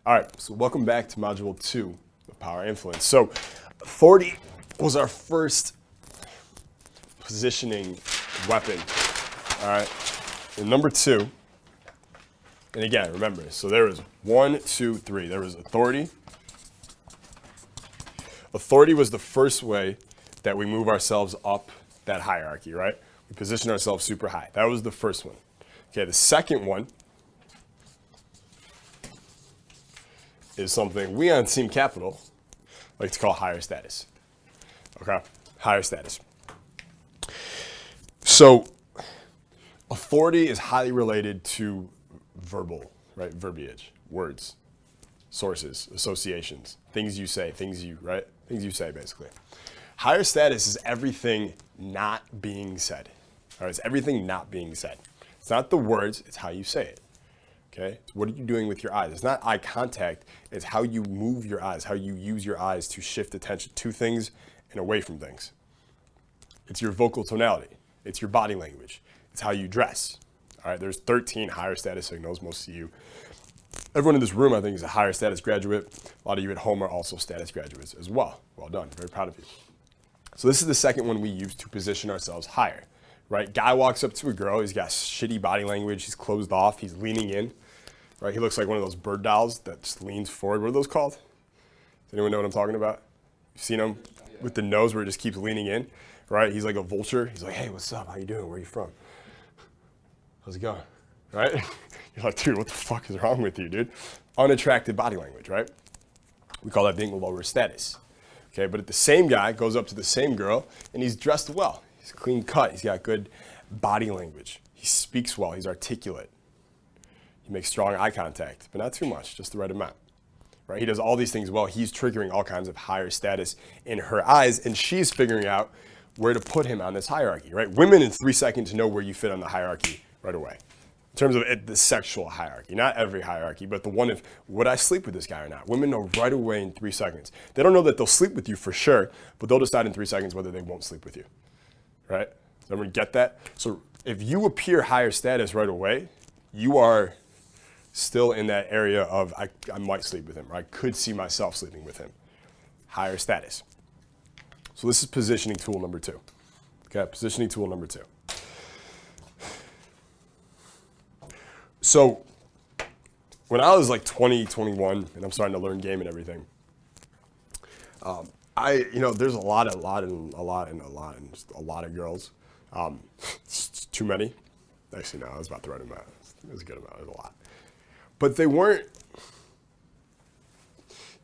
All right, so welcome back to Module 2 of Power Influence. So authority was our first positioning weapon, all right? And number 2, and again, remember, so there was 1, 2, 3. There was authority. Authority was the first way that we move ourselves up that hierarchy, right? We position ourselves super high. That was the first one. Okay, the second one is something we on Team Capital like to call higher status. Okay, higher status. So authority is highly related to verbal, right? Verbiage, words, sources, associations, things you say, things you say basically. Higher status is everything not being said. All right, it's everything not being said. It's not the words, it's how you say it. Okay? What are you doing with your eyes? It's not eye contact, it's how you move your eyes, how you use your eyes to shift attention to things and away from things. It's your vocal tonality. It's your body language. It's how you dress. All right, there's 13 higher status signals, most of you. Everyone in this room, I think, is a higher status graduate. A lot of you at home are also status graduates as well. Well done, very proud of you. So this is the second one we use to position ourselves higher, right? Guy walks up to a girl, he's got shitty body language, he's closed off, he's leaning in. Right, he looks like one of those bird dolls that just leans forward. What are those called? Does anyone know what I'm talking about? You've seen him with the nose where it just keeps leaning in, right? He's like a vulture. He's like, hey, what's up? How you doing? Where are you from? How's it going? Right? You're like, dude, what the fuck is wrong with you, dude? Unattractive body language, right? We call that being lower status. Okay, but the same guy goes up to the same girl and he's dressed well. He's clean cut. He's got good body language. He speaks well. He's articulate. He makes strong eye contact, but not too much, just the right amount. Right? He does all these things well. He's triggering all kinds of higher status in her eyes, and she's figuring out where to put him on this hierarchy. Right? Women in 3 seconds know where you fit on the hierarchy right away. In terms of the sexual hierarchy, not every hierarchy, but the one of would I sleep with this guy or not? Women know right away in 3 seconds. They don't know that they'll sleep with you for sure, but they'll decide in 3 seconds whether they won't sleep with you. Right? Does everyone get that? So if you appear higher status right away, you are still in that area of I might sleep with him, or I could see myself sleeping with him. Higher status. So this is positioning tool number 2. Okay, positioning tool number 2. So when I was like 20, 21, and I'm starting to learn game and everything, there's a lot of girls. It's too many. Actually, no, I was about the right amount. It was a good amount. It was a lot. But they weren't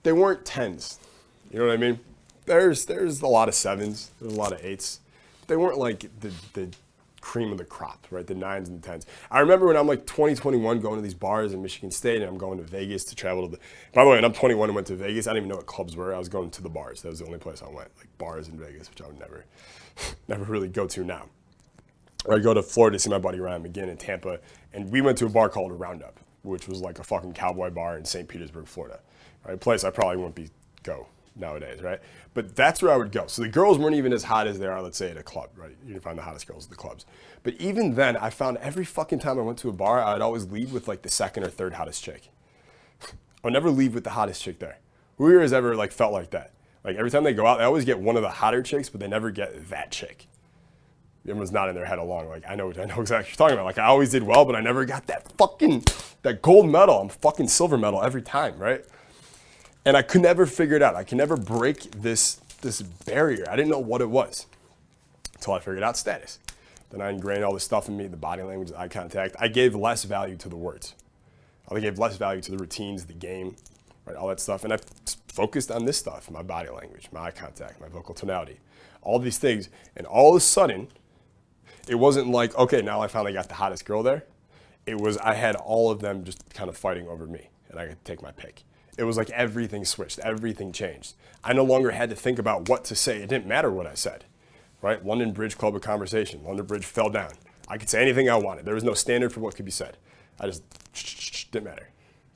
10s. You know what I mean? There's a lot of 7s. There's a lot of 8s. They weren't like the cream of the crop, right? The 9s and the 10s. I remember when I'm like 20, 21 going to these bars in Michigan State, and I'm going to Vegas to travel to by the way, when I'm 21 and went to Vegas, I didn't even know what clubs were. I was going to the bars. That was the only place I went, like bars in Vegas, which I would never really go to now. Or I'd go to Florida to see my buddy Ryan McGinn in Tampa, and we went to a bar called Roundup, which was like a fucking cowboy bar in St. Petersburg, Florida. Right? A place I probably wouldn't go nowadays, right? But that's where I would go. So the girls weren't even as hot as they are, let's say, at a club, right? You can find the hottest girls at the clubs. But even then, I found every fucking time I went to a bar, I'd always leave with like the second or third hottest chick. I would never leave with the hottest chick there. Who here has ever like felt like that? Like every time they go out, they always get one of the hotter chicks, but they never get that chick. Everyone's nodding their head along, like I know exactly what you're talking about. Like I always did well, but I never got that gold medal. I'm fucking silver medal every time, right? And I could never figure it out. I could never break this barrier. I didn't know what it was until I figured out status. Then I ingrained all this stuff in me, the body language, the eye contact. I gave less value to the words. I gave less value to the routines, the game, right, all that stuff. And I focused on this stuff, my body language, my eye contact, my vocal tonality, all these things. And all of a sudden, it wasn't like, okay, now I finally got the hottest girl there. It was I had all of them just kind of fighting over me, and I could take my pick. It was like everything switched, everything changed. I no longer had to think about what to say. It didn't matter what I said, right? London Bridge Club of Conversation. London Bridge fell down. I could say anything I wanted. There was no standard for what could be said. I just didn't matter,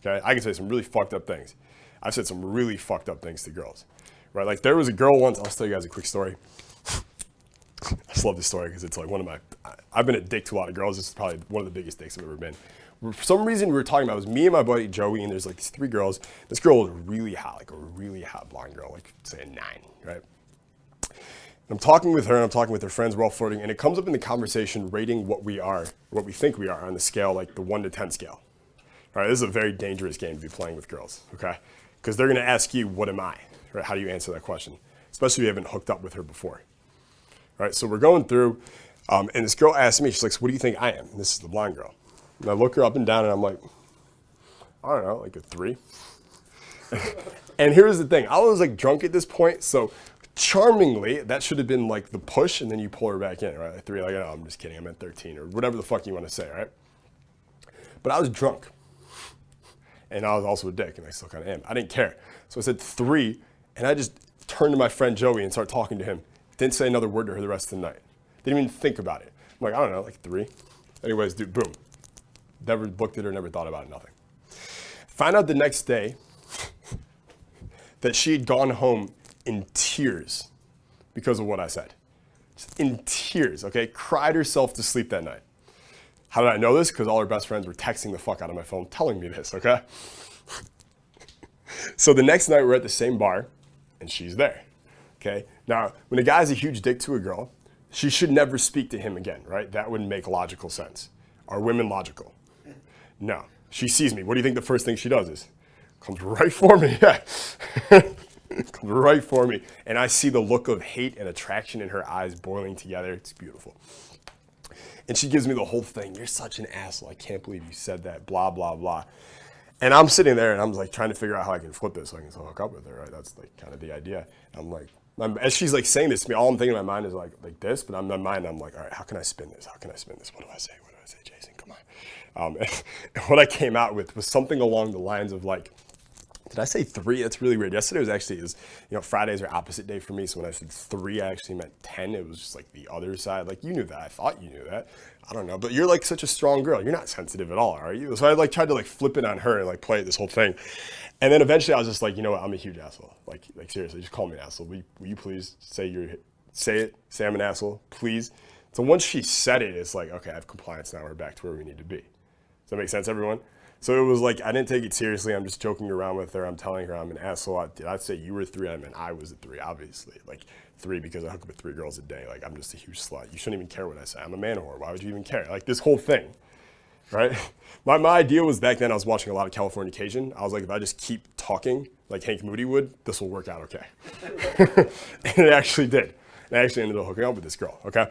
okay? I can say some really fucked up things. I've said some really fucked up things to girls, right? Like there was a girl once, I'll tell you guys a quick story. I just love this story because it's like one of my, I've been a dick to a lot of girls. This is probably one of the biggest dicks I've ever been. For some reason, we were talking about, it was me and my buddy Joey, and there's like these 3 girls. This girl was really hot, like a really hot blonde girl, like say a 9, right? I'm talking with her and I'm talking with her friends, we're all flirting, and it comes up in the conversation rating what we are, what we think we are on the scale, like the 1 to 10 scale. All right, this is a very dangerous game to be playing with girls, okay? Because they're gonna ask you, what am I? Right, how do you answer that question? Especially if you haven't hooked up with her before. All right, so we're going through, and this girl asked me, she's like, so what do you think I am? And this is the blonde girl. And I look her up and down and I'm like, I don't know, like a 3. And here's the thing, I was like drunk at this point, so charmingly, that should have been like the push, and then you pull her back in, right? Like 3, like, oh, I'm just kidding, I'm at 13, or whatever the fuck you want to say, right? But I was drunk, and I was also a dick, and I still kind of am. I didn't care. So I said 3, and I just turned to my friend Joey and started talking to him. Didn't say another word to her the rest of the night. Didn't even think about it. I'm like, I don't know, like 3. Anyways, dude, boom. Never looked at her, never thought about it, nothing. Find out the next day that she had gone home in tears because of what I said. Just in tears, okay? Cried herself to sleep that night. How did I know this? Because all her best friends were texting the fuck out of my phone telling me this, okay? So the next night we're at the same bar and she's there, okay? Now, when a guy's a huge dick to a girl, she should never speak to him again, right? That wouldn't make logical sense. Are women logical? No. She sees me. What do you think the first thing she does is? Comes right for me, yeah. Comes right for me. And I see the look of hate and attraction in her eyes boiling together. It's beautiful. And she gives me the whole thing. You're such an asshole. I can't believe you said that, blah, blah, blah. And I'm sitting there and I'm like trying to figure out how I can flip this so I can still hook up with her, right? That's like kind of the idea. I'm like, as she's like saying this to me, all I'm thinking in my mind is like this, but in my mind, I'm like, all right, how can I spin this? How can I spin this? What do I say? What do I say, Jason? Come on. And what I came out with was something along the lines of like, did I say 3? That's really weird. Yesterday was actually, Fridays are opposite day for me. So when I said 3, I actually meant 10. It was just like the other side. Like you knew that. I thought you knew that. I don't know. But you're like such a strong girl. You're not sensitive at all, are you? So I like tried to like flip it on her and like play this whole thing. And then eventually I was just like, you know what? I'm a huge asshole. Like seriously, just call me an asshole. Will you please say I'm an asshole, please? So once she said it, it's like, okay, I have compliance now. We're back to where we need to be. Does that make sense, everyone? So it was like, I didn't take it seriously. I'm just joking around with her. I'm telling her I'm an asshole. Did I say you were 3? I mean, I was a 3, obviously. Like 3 because I hook up with 3 girls a day. Like I'm just a huge slut. You shouldn't even care what I say. I'm a man whore. Why would you even care? Like this whole thing, right? My idea was back then I was watching a lot of Californication. I was like, if I just keep talking like Hank Moody would, this will work out okay. And it actually did. And I actually ended up hooking up with this girl, okay?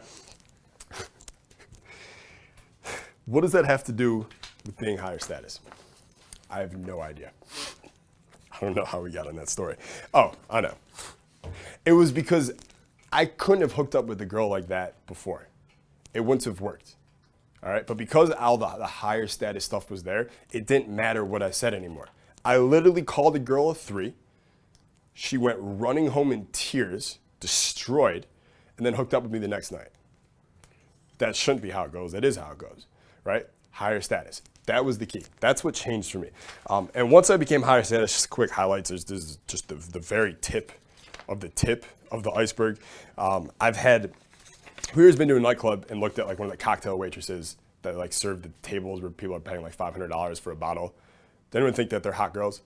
What does that have to do with being higher status? I have no idea. I don't know how we got on that story. Oh, I know. It was because I couldn't have hooked up with a girl like that before. It wouldn't have worked. All right, but because all the higher status stuff was there, it didn't matter what I said anymore. I literally called a girl a 3. She went running home in tears, destroyed, and then hooked up with me the next night. That shouldn't be how it goes. That is how it goes, right? Higher status. That was the key. That's what changed for me. And once I became higher status, just quick highlights. This is just the very tip of the iceberg. We've been to a nightclub and looked at like one of the cocktail waitresses that like served the tables where people are paying like $500 for a bottle. Does anyone think that they're hot girls?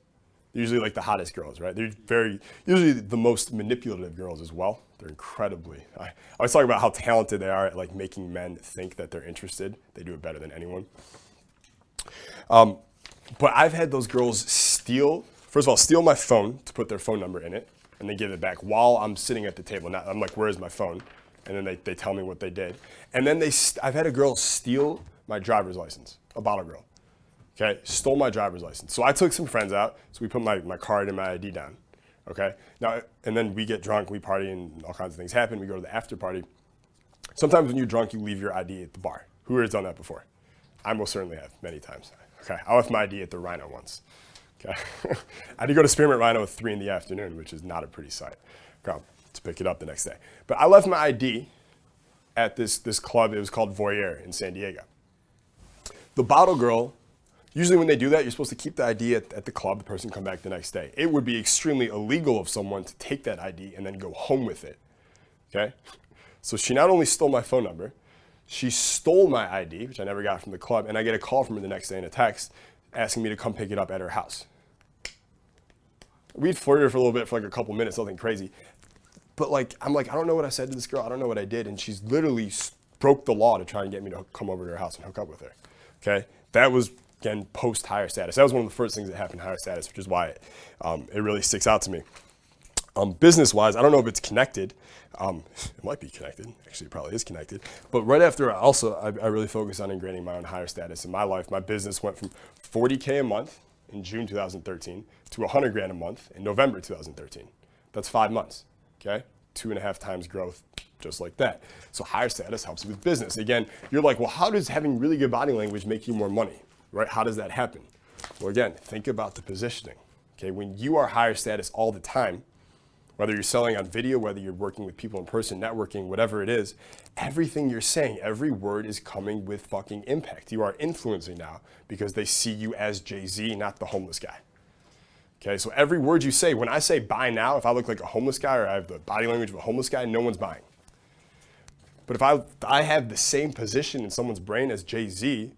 They're usually like the hottest girls, right? They're usually the most manipulative girls as well. They're incredibly, I always talk about how talented they are at like making men think that they're interested. They do it better than anyone. But I've had those girls steal my phone to put their phone number in it and they give it back while I'm sitting at the table. Now I'm like, where's my phone? And then they tell me what they did. And then I've had a girl steal my driver's license, a bottle girl. Okay, stole my driver's license. So I took some friends out, so we put my card and my ID down. Okay, now, and then we get drunk, we party, and all kinds of things happen. We go to the after party. Sometimes when you're drunk, you leave your ID at the bar. Who has done that before? I most certainly have, many times. Okay, I left my ID at the Rhino once. Okay, I had to go to Spearmint Rhino at 3 in the afternoon, which is not a pretty sight. Okay, to pick it up the next day. But I left my ID at this club. It was called Voyeur in San Diego. The bottle girl, usually when they do that, you're supposed to keep the ID at the club, the person come back the next day. It would be extremely illegal of someone to take that ID and then go home with it, okay? So she not only stole my phone number, She stole my ID, which I never got from the club, and I get a call from her the next day in a text asking me to come pick it up at her house. We'd flirted for a little bit for like a couple minutes, nothing crazy. But like, I'm like, I don't know what I said to this girl. I don't know what I did. And she's literally broke the law to try and get me to come over to her house and hook up with her. Okay? That was, again, post higher status. That was one of the first things that happened in higher status, which is why it really sticks out to me. Business-wise, I don't know if it's connected. It might be connected. Actually, it probably is connected. But right after, I really focused on ingraining my own higher status in my life. My business went from $40K a month in June 2013 to $100,000 a month in November 2013. That's 5 months, okay? 2.5 times growth, just like that. So higher status helps with business. Again, you're like, well, how does having really good body language make you more money, right? How does that happen? Well, again, think about the positioning, okay? When you are higher status all the time, whether you're selling on video, whether you're working with people in person, networking, whatever it is, everything you're saying, every word is coming with fucking impact. You are influencing now because they see you as Jay-Z, not the homeless guy. Okay, so every word you say, when I say buy now, if I look like a homeless guy or I have the body language of a homeless guy, no one's buying. But if I have the same position in someone's brain as Jay-Z,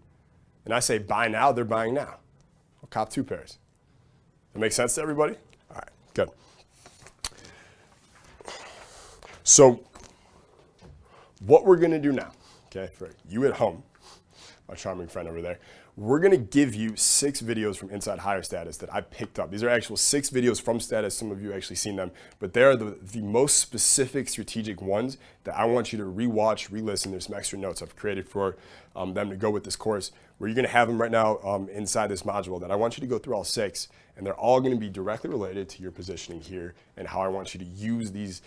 and I say buy now, they're buying now. I'll cop 2 pairs. That makes sense to everybody? All right, good. So what we're gonna do now, okay, for you at home, my charming friend over there, we're gonna give you 6 videos from Inside Higher Status that I picked up. These are actual 6 videos from Status. Some of you actually seen them, but they're the most specific strategic ones that I want you to rewatch, re-listen. There's some extra notes I've created for them to go with this course, where you're gonna have them right now inside this module that I want you to go through all 6, and they're all gonna be directly related to your positioning here and how I want you to use these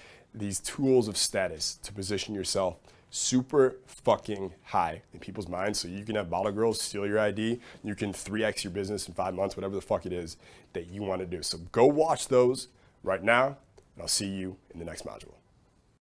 tools of status to position yourself super fucking high in people's minds, so you can have bottle girls steal your ID, you can 3x your business in 5 months, whatever the fuck it is that you want to do. So go watch those right now, and I'll see you in the next module.